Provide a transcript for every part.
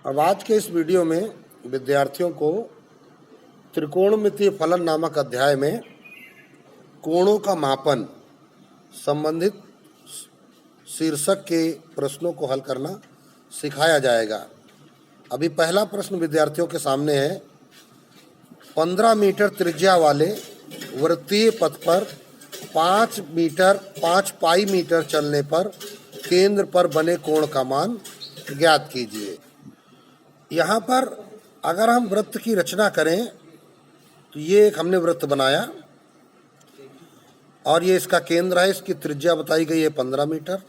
अब आज के इस वीडियो में विद्यार्थियों को त्रिकोणमितीय फलन नामक अध्याय में कोणों का मापन संबंधित शीर्षक के प्रश्नों को हल करना सिखाया जाएगा। अभी पहला प्रश्न विद्यार्थियों के सामने है। 15 मीटर त्रिज्या वाले वृत्तीय पथ पर 5 पाई मीटर चलने पर केंद्र पर बने कोण का मान ज्ञात कीजिए। यहाँ पर अगर हम वृत्त की रचना करें तो ये एक हमने वृत्त बनाया और ये इसका केंद्र है। इसकी त्रिज्या बताई गई है 15 मीटर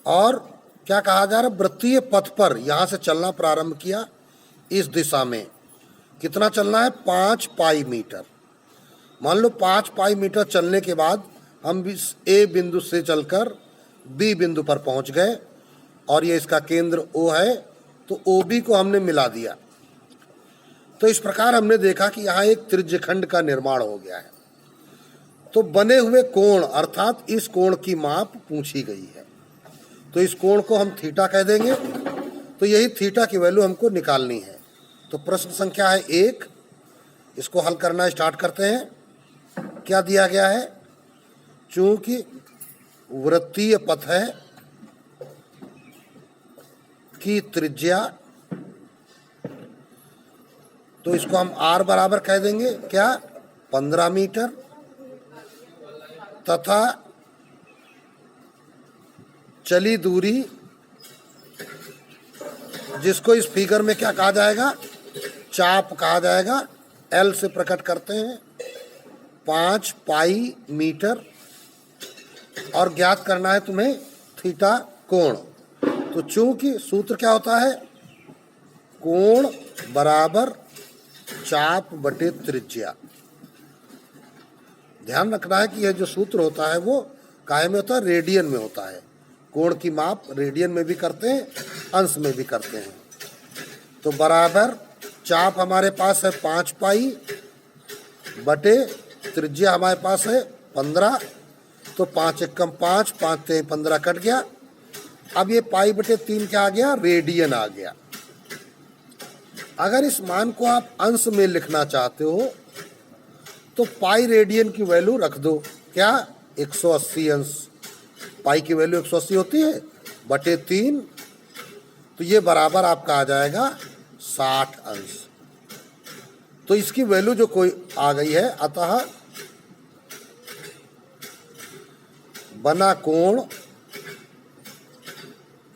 और क्या कहा जा रहा है, वृत्तीय पथ पर यहाँ से चलना प्रारंभ किया। इस दिशा में कितना चलना है, 5 पाई मीटर। मान लो 5 पाई मीटर चलने के बाद हम इस ए बिंदु से चलकर बी बिंदु पर पहुँच गए और ये इसका केंद्र O है, तो OB को हमने मिला दिया। तो इस प्रकार हमने देखा कि यहाँ एक त्रिज्यखंड का निर्माण हो गया है। तो बने हुए कोण अर्थात इस कोण की माप पूछी गई है, तो इस कोण को हम थीटा कह देंगे। तो यही थीटा की वैल्यू हमको निकालनी है। तो प्रश्न संख्या है 1, इसको हल करना स्टार्ट करते हैं। क्या दिया गया है, चूंकि वृत्तीय पथ है की त्रिज्या, तो इसको हम r बराबर कह देंगे क्या, 15 मीटर, तथा चली दूरी जिसको इस फिगर में क्या कहा जाएगा, चाप कहा जाएगा, L से प्रकट करते हैं 5 पाई मीटर और ज्ञात करना है तुम्हें थीटा कोण। तो चूंकि सूत्र क्या होता है, कोण बराबर चाप बटे त्रिज्या। ध्यान रखना है कि यह जो सूत्र होता है वो काहे में होता है, रेडियन में होता है। कोण की माप रेडियन में भी करते हैं, अंश में भी करते हैं। तो बराबर चाप हमारे पास है 5 पाई बटे त्रिज्या हमारे पास है 15। तो 5 एकम 5, 5 ते 15 कट गया। अब ये पाई बटे 3 क्या आ गया, रेडियन आ गया। अगर इस मान को आप अंश में लिखना चाहते हो तो पाई रेडियन की वैल्यू रख दो, क्या, 180 अंश। पाई की वैल्यू 180 होती है बटे 3, तो ये बराबर आपका आ जाएगा 60 अंश। तो इसकी वैल्यू जो कोई आ गई है, अतः बना कोण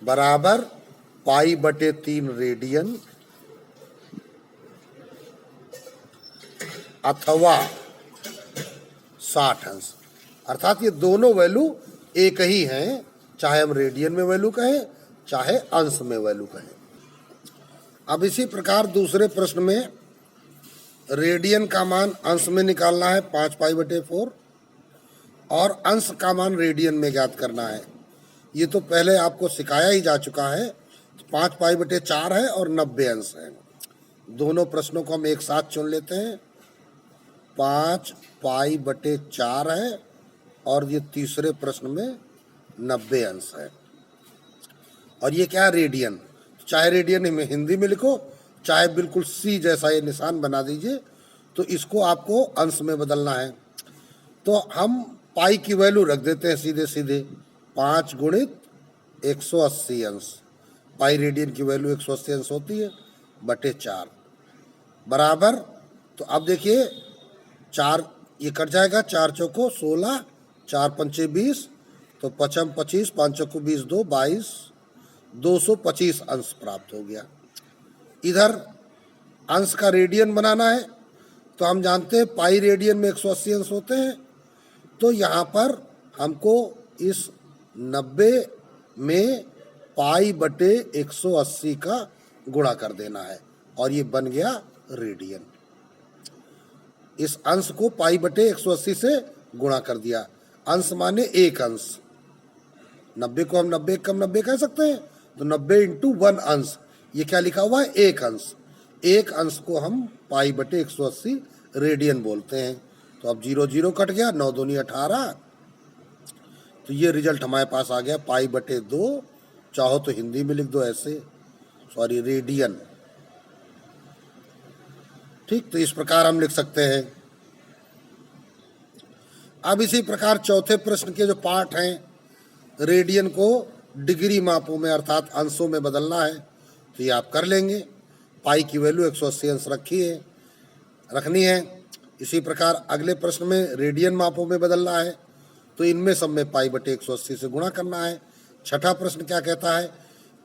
बराबर पाई बटे 3 रेडियन अथवा 60 अंश। अर्थात ये दोनों वैल्यू एक ही हैं, चाहे हम रेडियन में वैल्यू कहें चाहे अंश में वैल्यू कहें। अब इसी प्रकार दूसरे प्रश्न में रेडियन का मान अंश में निकालना है 5 पाई बटे 4 और अंश का मान रेडियन में ज्ञात करना है। ये तो पहले आपको सिखाया ही जा चुका है। 5 पाई बटे 4 है और 90 अंश है। दोनों प्रश्नों को हम एक साथ चुन लेते हैं। 5 पाई बटे 4 है और ये तीसरे प्रश्न में 90 अंश है। और ये क्या है, रेडियन। चाहे रेडियन में हिंदी में लिखो, चाहे बिल्कुल सी जैसा ये निशान बना दीजिए, तो इसको आपको अंश में बदलना है। तो हम पाई की वैल्यू रख देते हैं सीधे सीधे, 5 गुणित 180 अंश। पाई रेडियन की वैल्यू 180 अंश होती है बटे 4 बराबर। तो अब देखिए 4 ये कट जाएगा, 4 चौको 16, 4 पंचे 20, तो 5 25, 5 चौको 20, 2 22, 225 अंश प्राप्त हो गया। इधर अंश का रेडियन बनाना है, तो हम जानते हैं पाई रेडियन में 180 अंश होते हैं। तो यहाँ पर हमको इस 90 में पाई बटे 180 का गुणा कर देना है और ये बन गया रेडियन। इस अंश को पाई बटे 180 से गुणा कर दिया। अंश माने एक अंश, 90 को हम 90 कम 90 कह सकते हैं, तो 90 इंटू 1 अंश, ये क्या लिखा हुआ है, एक अंश। एक अंश को हम पाई बटे 180 रेडियन बोलते हैं। तो अब 0 0 कट गया, 9 दूनी 18, तो ये रिजल्ट हमारे पास आ गया पाई बटे 2। चाहो तो हिंदी में लिख दो ऐसे, रेडियन। ठीक, तो इस प्रकार हम लिख सकते हैं। अब इसी प्रकार चौथे प्रश्न के जो पार्ट हैं, रेडियन को डिग्री मापों में अर्थात अंशों में बदलना है, तो ये आप कर लेंगे। पाई की वैल्यू 180 अंश रखनी है। इसी प्रकार अगले प्रश्न में रेडियन मापों में बदलना है, तो इनमें सब में पाई बटे 180 से गुणा करना है। छठा प्रश्न क्या कहता है,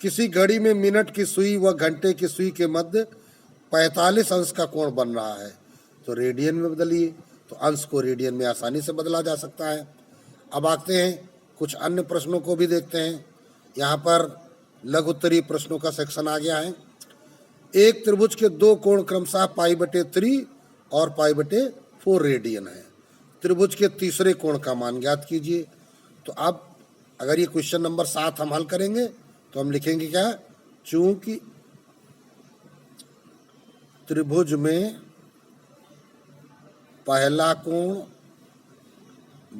किसी घड़ी में मिनट की सुई व घंटे की सुई के मध्य 45 अंश का कोण बन रहा है, तो रेडियन में बदलिए, तो अंश को रेडियन में आसानी से बदला जा सकता है। अब आते हैं कुछ अन्य प्रश्नों को भी देखते हैं। यहाँ पर लघु उत्तरीय प्रश्नों का सेक्शन आ गया है। एक त्रिभुज के दो कोण क्रमशः पाई बटे 3 और पाई बटे 4 रेडियन है। त्रिभुज के तीसरे कोण का मान ज्ञात कीजिए। तो अब अगर ये क्वेश्चन नंबर 7 हम हल करेंगे तो हम लिखेंगे क्या, चूंकि त्रिभुज में पहला कोण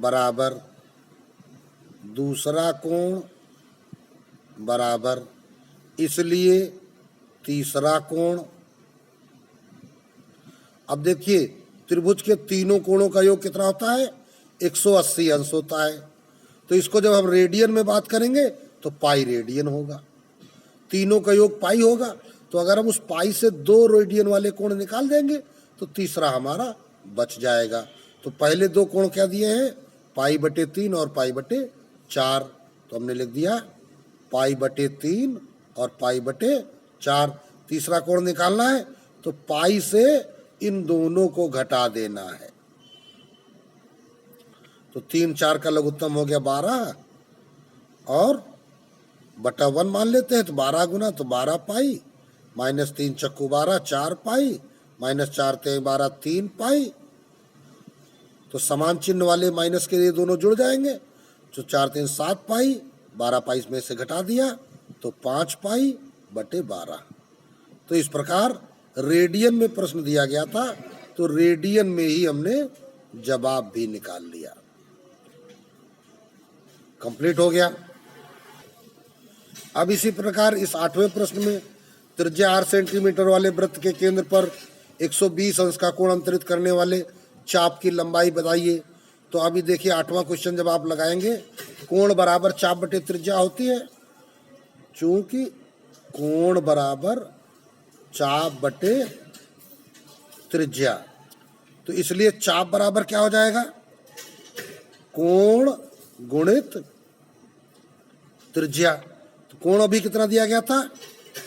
बराबर दूसरा कोण बराबर, इसलिए तीसरा कोण। अब देखिए त्रिभुज के तीनों कोणों का योग कितना होता है, 180 अंश होता है। तो इसको जब हम रेडियन में बात करेंगे तो पाई रेडियन होगा, तीनों का योग पाई होगा। तो अगर हम उस पाई से 2 रेडियन वाले कोण निकाल देंगे तो तीसरा हमारा बच जाएगा। तो पहले 2 कोण क्या दिए हैं, पाई बटे 3 और पाई बटे 4। तो हमने लिख दिया पाई बटे 3 और पाई बटे 4। तीसरा कोण निकालना है तो पाई से इन दोनों को घटा देना है। तो 3 4 का लघुत्तम हो गया 12 और बटा 1 मान लेते हैं, तो 12 गुना तो 12 पाई, माइनस 3 चक्कू 12 4 पाई, माइनस 4 3 12 3 पाई। तो समान चिन्ह वाले माइनस के लिए दोनों जुड़ जाएंगे, तो 4 3 7 पाई, 12 पाई इसमें से घटा दिया तो 5 पाई बटे 12। तो इस प्रकार रेडियन में प्रश्न दिया गया था, तो रेडियन में ही हमने जवाब भी निकाल लिया। कंप्लीट हो गया। अब इसी प्रकार इस 8वें प्रश्न में त्रिज्या 8 सेंटीमीटर वाले वृत्त के केंद्र पर 120 अंश का कोण अंतरित करने वाले चाप की लंबाई बताइए। तो अभी देखिए 8वां क्वेश्चन जब आप लगाएंगे, कोण बराबर चाप बटे त्रिज्या होती है। चूंकि कोण बराबर चाप बटे त्रिज्या, तो इसलिए चाप बराबर क्या हो जाएगा, कोण गुणित त्रिज्या। तो कोण अभी कितना दिया गया था,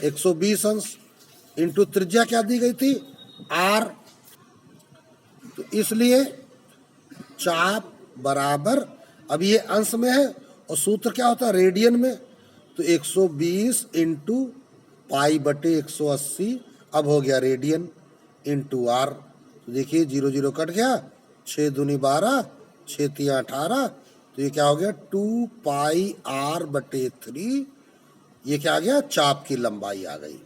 120 अंश, इंटू त्रिज्या क्या दी गई थी, r। तो इसलिए चाप बराबर, अब ये अंश में है और सूत्र क्या होता है रेडियन में, तो 120 इंटू पाई बटे 180, अब हो गया रेडियन इंटू आर। तो देखिए 0 0 कट गया, 6 दूनी 12, 6 3 18, तो ये क्या हो गया 2 पाई आर बटे 3। ये क्या आ गया, चाप की लंबाई आ गई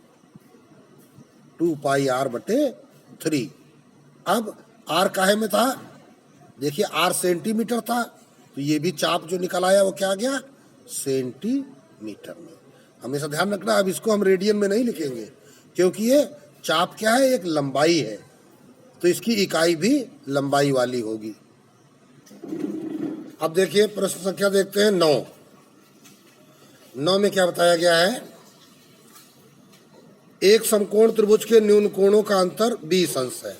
2 पाई आर बटे 3। अब आर काहे में था, देखिए आर सेंटीमीटर था, तो ये भी चाप जो निकल आया वो क्या आ गया, सेंटीमीटर में। हमेशा ध्यान रखना, अब इसको हम रेडियन में नहीं लिखेंगे क्योंकि ये चाप क्या है, एक लंबाई है, तो इसकी इकाई भी लंबाई वाली होगी। अब देखिए प्रश्न संख्या देखते हैं 9 में क्या बताया गया है, एक समकोण त्रिभुज के न्यून कोणों का अंतर 20 अंश है।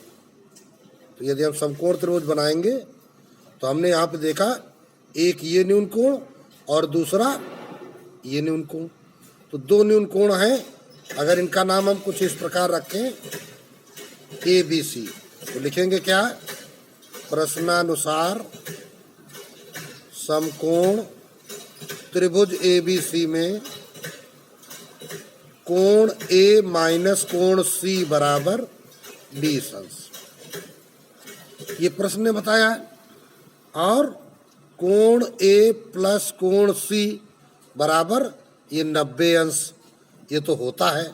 तो यदि हम समकोण त्रिभुज बनाएंगे तो हमने यहाँ पे देखा एक ये न्यून कोण और दूसरा ये न्यून कोण, तो 2 न्यून कोण हैं। अगर इनका नाम हम कुछ इस प्रकार रखें ABC, तो लिखेंगे क्या, प्रश्नानुसार समकोण त्रिभुज ABC में कोण A माइनस कोण C बराबर 20 अंश, ये प्रश्न ने बताया। और कोण A प्लस कोण C बराबर ये 90 अंश, ये तो होता है,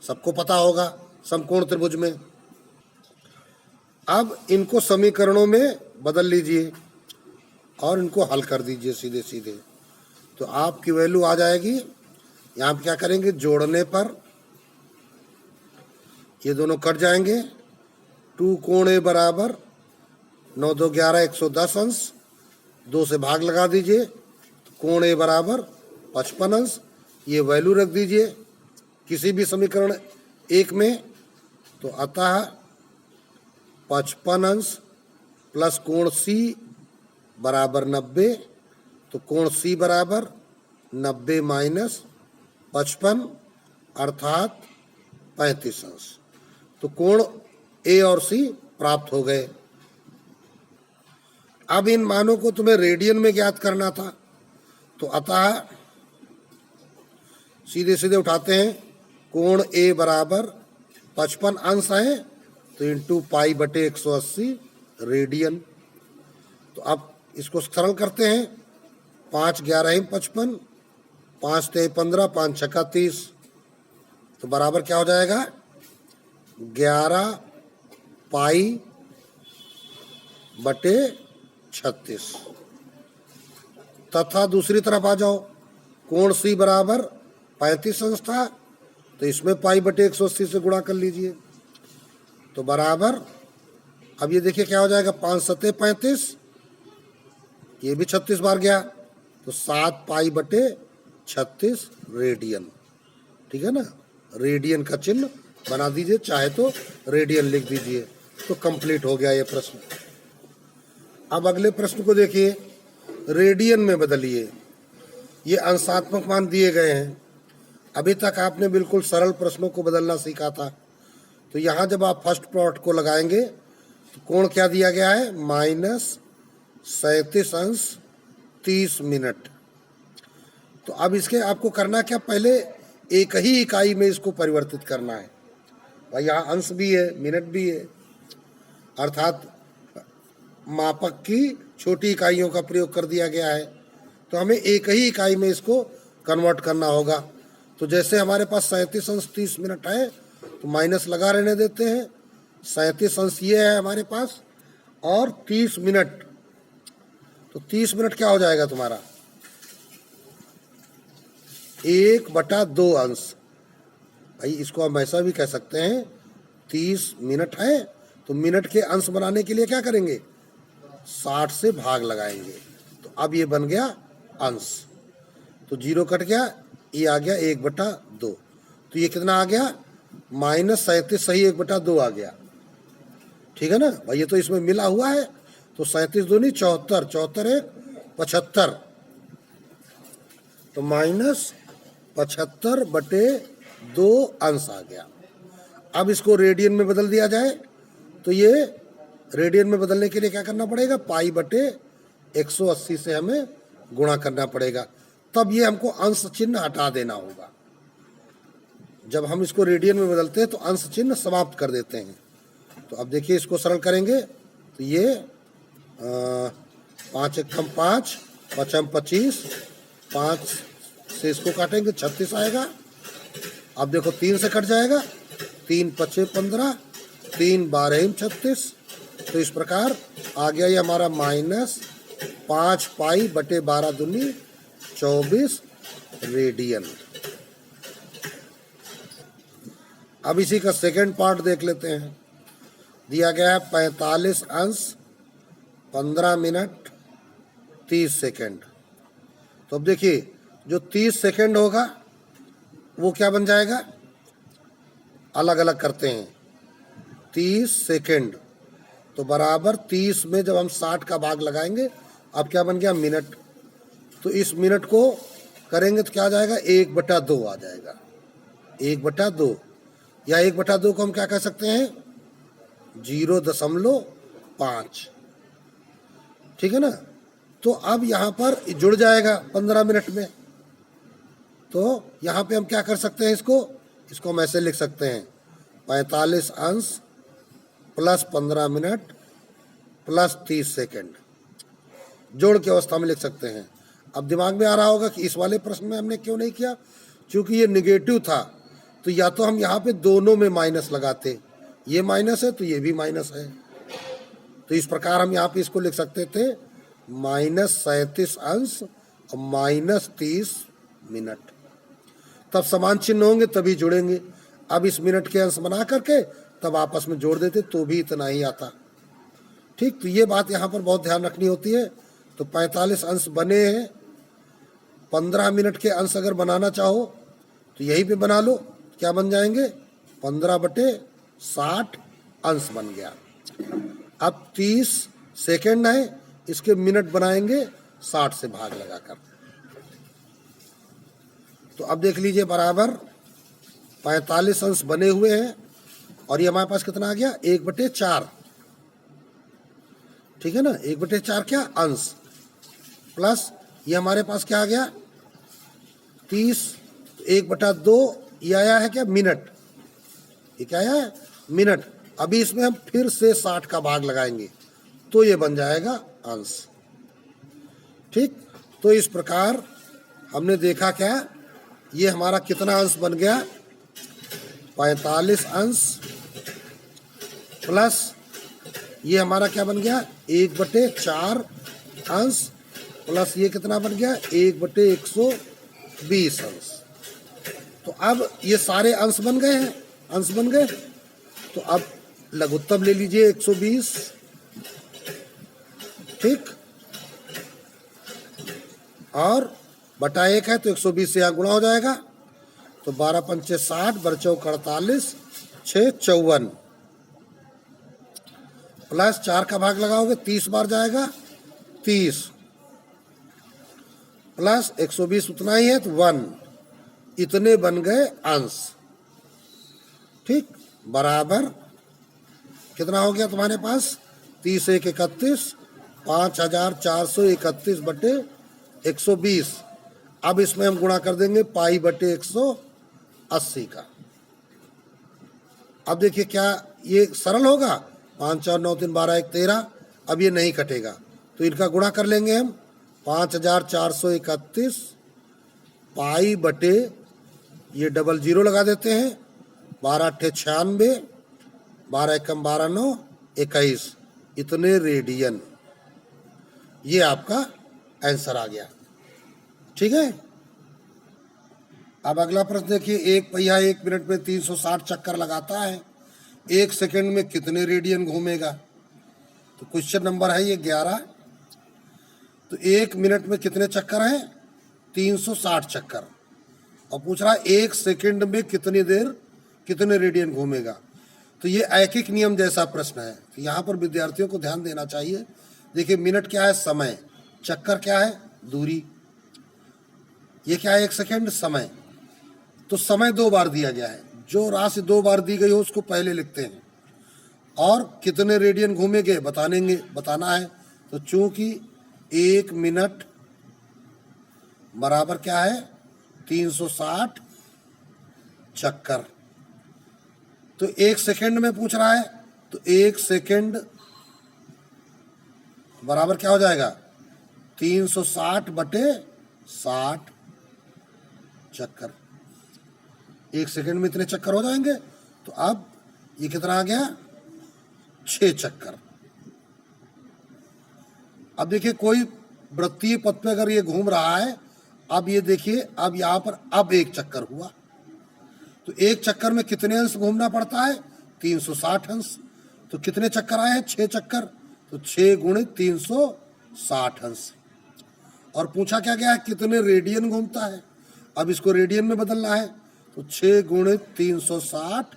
सबको पता होगा समकोण त्रिभुज में। अब इनको समीकरणों में बदल लीजिए और इनको हल कर दीजिए सीधे सीधे, तो आपकी वैल्यू आ जाएगी। यहाँ पे क्या करेंगे, जोड़ने पर ये दोनों कट जाएंगे। 2 कोण ए बराबर 9 2 11 110 अंश, 2 से भाग लगा दीजिए, तो कोण ए बराबर 55 अंश। ये वैल्यू रख दीजिए किसी भी समीकरण एक में, तो अतः 55 अंश प्लस कोण सी बराबर 90, तो कोण सी बराबर 90 माइनस 55 अर्थात 35 अंश। तो कोण ए और सी प्राप्त हो गए। अब इन मानों को तुम्हें रेडियन में ज्ञात करना था, तो अतः सीधे सीधे उठाते हैं। कोण ए बराबर 55 अंश है, तो इंटू पाई बटे 180 रेडियन। तो अब इसको सरल करते हैं। 5 11 55, 5 3 15, 5 6 30, तो बराबर क्या हो जाएगा 11 पाई बटे 36। तथा दूसरी तरफ आ जाओ, कोण सी बराबर 35 अंश था, तो इसमें पाई बटे 180 से गुणा कर लीजिए, तो बराबर, अब ये देखिए क्या हो जाएगा 5 7 35, ये भी 36 बार गया, तो 7 पाई बटे 36 रेडियन। ठीक है ना, रेडियन का चिन्ह बना दीजिए, चाहे तो रेडियन लिख दीजिए, तो कंप्लीट हो गया ये प्रश्न। अब अगले प्रश्न को देखिए, रेडियन में बदलिए। ये अंशात्मक मान दिए गए हैं। अभी तक आपने बिल्कुल सरल प्रश्नों को बदलना सीखा था, तो यहाँ जब आप फर्स्ट प्लॉट को लगाएंगे तो कोण क्या दिया गया है -37 अंश 30 मिनट। तो अब इसके आपको करना क्या, पहले एक ही इकाई में इसको परिवर्तित करना है। भाई यहाँ अंश भी है मिनट भी है, अर्थात मापक की छोटी इकाइयों का प्रयोग कर दिया गया है, तो हमें एक ही इकाई में इसको कन्वर्ट करना होगा। तो जैसे हमारे पास 37 अंश 30 मिनट है, तो माइनस लगा रहने देते हैं। 37 अंश ये है हमारे पास, और 30 मिनट, तो 30 मिनट क्या हो जाएगा तुम्हारा 1/2 अंश। भाई इसको हम ऐसा भी कह सकते हैं, 30 मिनट है तो मिनट के अंश बनाने के लिए क्या करेंगे 60 से भाग लगाएंगे, तो अब ये बन गया अंश। तो 0 कट गया, ये आ गया 1/2, तो ये कितना आ गया -37 सही 1/2 आ गया। ठीक है ना भाई, ये तो इसमें मिला हुआ है, तो 37 दूनी 74, 74 1 75, तो -75/2 अंश आ गया। अब इसको रेडियन में बदल दिया जाए, तो ये रेडियन में बदलने के लिए क्या करना पड़ेगा, पाई बटे 180 से हमें गुणा करना पड़ेगा, तब ये हमको अंश चिन्ह हटा देना होगा। जब हम इसको रेडियन में बदलते हैं तो अंश चिन्ह समाप्त कर देते हैं। तो अब देखिए इसको सरल करेंगे, तो ये 5 एकम 5, 5 25, 5 से इसको काटेंगे 36 आएगा। अब देखो 3 से कट जाएगा, 3 5 15, 3 12 36, तो इस प्रकार आ गया ये हमारा -5 पाई बटे 12 दूनी 24 रेडियन। अब इसी का सेकंड पार्ट देख लेते हैं। दिया गया है 45 अंश 15 मिनट 30 सेकंड। तो अब देखिए जो 30 सेकंड होगा वो क्या बन जाएगा, अलग अलग करते हैं। 30 सेकंड तो बराबर 30 में जब हम 60 का भाग लगाएंगे, अब क्या बन गया मिनट, तो इस मिनट को करेंगे तो क्या आ जाएगा 1/2 आ जाएगा, 1/2, या 1/2 को हम क्या कह सकते हैं 0.5। ठीक है ना, तो अब यहाँ पर जुड़ जाएगा 15 मिनट में, तो यहाँ पे हम क्या कर सकते हैं, इसको हम ऐसे लिख सकते हैं 45 अंश प्लस 15 मिनट प्लस 30 सेकंड, जोड़ की अवस्था में लिख सकते हैं। अब दिमाग में आ रहा होगा कि इस वाले प्रश्न में हमने क्यों नहीं किया, क्योंकि ये निगेटिव था, तो या तो हम यहाँ पे दोनों में माइनस लगाते, ये माइनस है तो ये भी माइनस है, तो इस प्रकार हम यहाँ पे इसको लिख सकते थे -37 अंश और -30 मिनट। तब समान चिन्ह होंगे तभी जुड़ेंगे। अब इस मिनट के अंश बना करके तब आपस में जोड़ देते तो भी इतना ही आता। ठीक, तो ये बात यहाँ पर बहुत ध्यान रखनी होती है। तो 45 अंश बने हैं, 15 मिनट के अंश अगर बनाना चाहो तो यहीं पे बना लो, क्या बन जाएंगे 15/60 अंश बन गया। अब 30 सेकेंड है, इसके मिनट बनाएंगे 60 से भाग लगाकर। तो अब देख लीजिए बराबर 45 अंश बने हुए हैं और ये हमारे पास कितना आ गया 1/4। ठीक है ना, 1/4 क्या अंश, प्लस ये हमारे पास क्या आ गया 30, 1/2 ये आया है क्या मिनट, ये क्या आया है मिनट। अभी इसमें हम फिर से 60 का भाग लगाएंगे तो ये बन जाएगा अंश। ठीक, तो इस प्रकार हमने देखा क्या, ये हमारा कितना अंश बन गया 45 अंश, प्लस ये हमारा क्या बन गया 1/4 अंश, प्लस ये कितना बन गया 1/120 अंश। तो अब ये सारे अंश बन गए हैं, अंश बन गए। तो अब लघुत्तम ले लीजिए 120। ठीक, और बटा 1 है तो 120 से यहाँ गुणा हो जाएगा। तो 12 पंचे 60, बरचौ 48, 6 54, प्लस 4 का भाग लगाओगे 30 बार जाएगा 30, प्लस 120 उतना ही है तो 1, इतने बन गए अंश। ठीक, बराबर कितना हो गया तुम्हारे पास 30 1 31, 5431/120। अब इसमें हम गुणा कर देंगे π/180 का। अब देखिए क्या ये सरल होगा, 5 4 9 3 12 1 13। अब ये नहीं कटेगा तो इनका गुणा कर लेंगे हम 5431 पाई बटे ये डबल जीरो लगा देते हैं 12 8 96, 12 एकम 12 9 21, इतने रेडियन। ये आपका आंसर आ गया। ठीक है, अब अगला प्रश्न देखिए, एक पहिया 1 मिनट में 360 चक्कर लगाता है, 1 सेकंड में कितने रेडियन घूमेगा। तो क्वेश्चन नंबर है ये 11। तो 1 मिनट में कितने चक्कर हैं 360 चक्कर, और पूछ रहा है 1 सेकंड में कितनी देर कितने रेडियन घूमेगा। तो ये ऐकिक नियम जैसा प्रश्न है। तो यहाँ पर विद्यार्थियों को ध्यान देना चाहिए। देखिए मिनट क्या है समय, चक्कर क्या है दूरी, ये क्या है 1 सेकंड समय। तो समय 2 बार दिया गया है, जो राशि 2 बार दी गई हो उसको पहले लिखते हैं, और कितने रेडियन घूमेंगे बताना है। तो चूंकि 1 मिनट बराबर क्या है 360 चक्कर, तो 1 सेकंड में पूछ रहा है, तो 1 सेकंड बराबर क्या हो जाएगा 360/60 चक्कर। 1 सेकंड में इतने चक्कर हो जाएंगे। तो अब ये कितना आ गया 6 चक्कर। अब देखिए कोई वृत्तीय पथ पे अगर ये घूम रहा है, अब ये देखिए अब यहाँ पर अब 1 चक्कर हुआ, तो 1 चक्कर में कितने अंश घूमना पड़ता है 360 अंश। तो कितने चक्कर आए हैं 6 चक्कर, तो 6 × 360 अंश। और पूछा क्या गया है कितने रेडियन घूमता है, अब इसको रेडियन में बदलना है। तो 6 × 360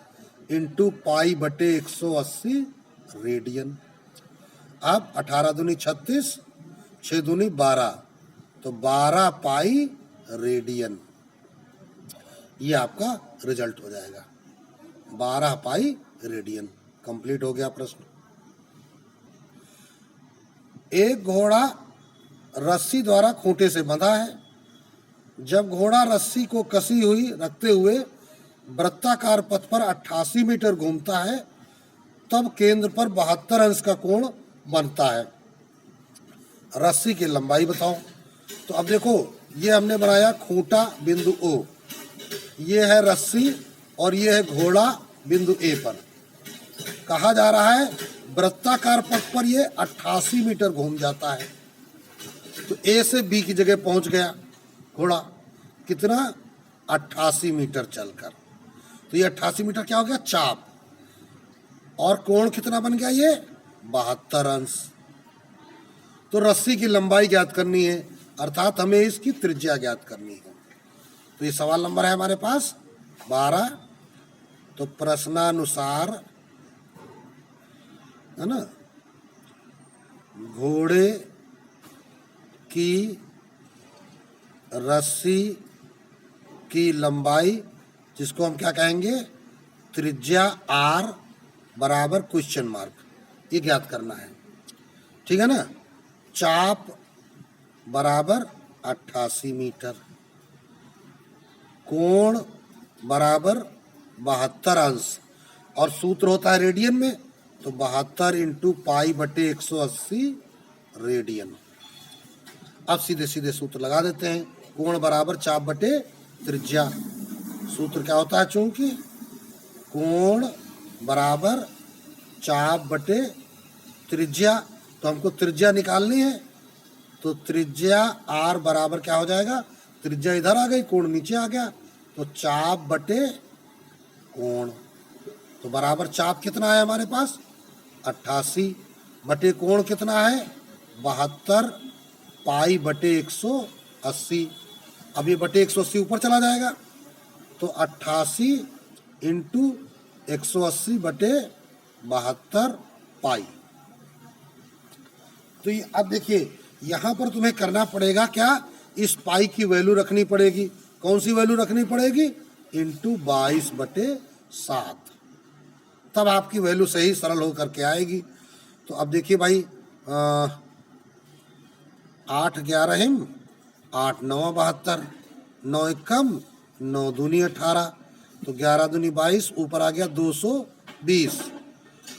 × π/180 रेडियन। अब 18 दूनी 36, 6 दूनी 12, तो 12 पाई रेडियन। ये आपका रिजल्ट हो जाएगा 12 पाई रेडियन। कंप्लीट हो गया प्रश्न। एक घोड़ा रस्सी द्वारा खूंटे से बंधा है। जब घोड़ा रस्सी को कसी हुई रखते हुए वृत्ताकार पथ पर 88 मीटर घूमता है, तब केंद्र पर 72 अंश का कोण बनता है। रस्सी की लंबाई बताओ। तो अब देखो ये हमने बनाया खूंटा बिंदु O, ये है रस्सी और ये है घोड़ा बिंदु A पर। कहा जा रहा है वृत्ताकार पथ पर ये 88 मीटर घूम जाता है। तो A से B की जगह पहुंच गया घोड़ा, कितना 88 मीटर चलकर। तो तो ये 88 मीटर क्या हो गया, चाप। और कोण कितना बन गया, ये 72 अंश। तो रस्सी की लंबाई ज्ञात करनी है, अर्थात हमें इसकी त्रिज्या ज्ञात करनी है। तो ये सवाल नंबर है हमारे पास 12। तो प्रश्नानुसार, है ना, घोड़े की रस्सी की लंबाई, जिसको हम क्या कहेंगे, त्रिज्या r बराबर क्वेश्चन मार्क, ये ज्ञात करना है। ठीक है ना। चाप बराबर 88 मीटर, कोण बराबर 72 अंश, और सूत्र होता है रेडियन में, तो 72 इंटू पाई बटे 180 रेडियन। अब सीधे सीधे सूत्र लगा देते हैं। कोण बराबर चाप बटे त्रिज्या। सूत्र क्या होता है, चूंकि कोण बराबर चाप बटे त्रिज्या, तो हमको त्रिज्या निकालनी है। तो त्रिज्या r बराबर क्या हो जाएगा, त्रिज्या इधर आ गई, कोण नीचे आ गया, तो चाप बटे कोण। तो बराबर चाप कितना है हमारे पास 88 बटे कोण कितना है 72 पाई बटे 180। अब ये बटे 180 ऊपर चला जाएगा, तो 88 इंटू 180 बटे 72 पाई। तो ये अब देखिए यहाँ पर तुम्हें करना पड़ेगा क्या, इस पाई की वैल्यू रखनी पड़ेगी। कौन सी वैल्यू रखनी पड़ेगी, इंटू 22 बटे 7, तब आपकी वैल्यू सही सरल हो करके आएगी। तो अब देखिए भाई 8 11 हिम 8 9 72, 9 एकम 9 दूनी 18, तो 11 दूनी 22, ऊपर आ गया 220।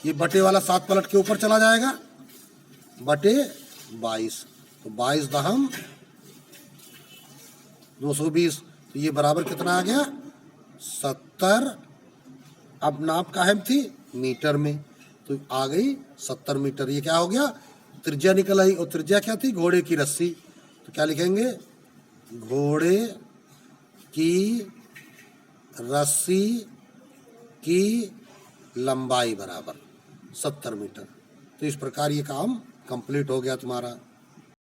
ये बटे वाला 7 पलट के ऊपर चला जाएगा, बटे 22, तो 22 दहम 220, तो ये बराबर कितना आ गया 70। अब नाप कायम थी मीटर में, तो आ गई 70 मीटर। ये क्या हो गया, त्रिज्या निकल आई, और त्रिज्या क्या थी, घोड़े की रस्सी। तो क्या लिखेंगे, घोड़े की रस्सी की लंबाई बराबर 70 मीटर। तो इस प्रकार ये काम कंप्लीट हो गया तुम्हारा।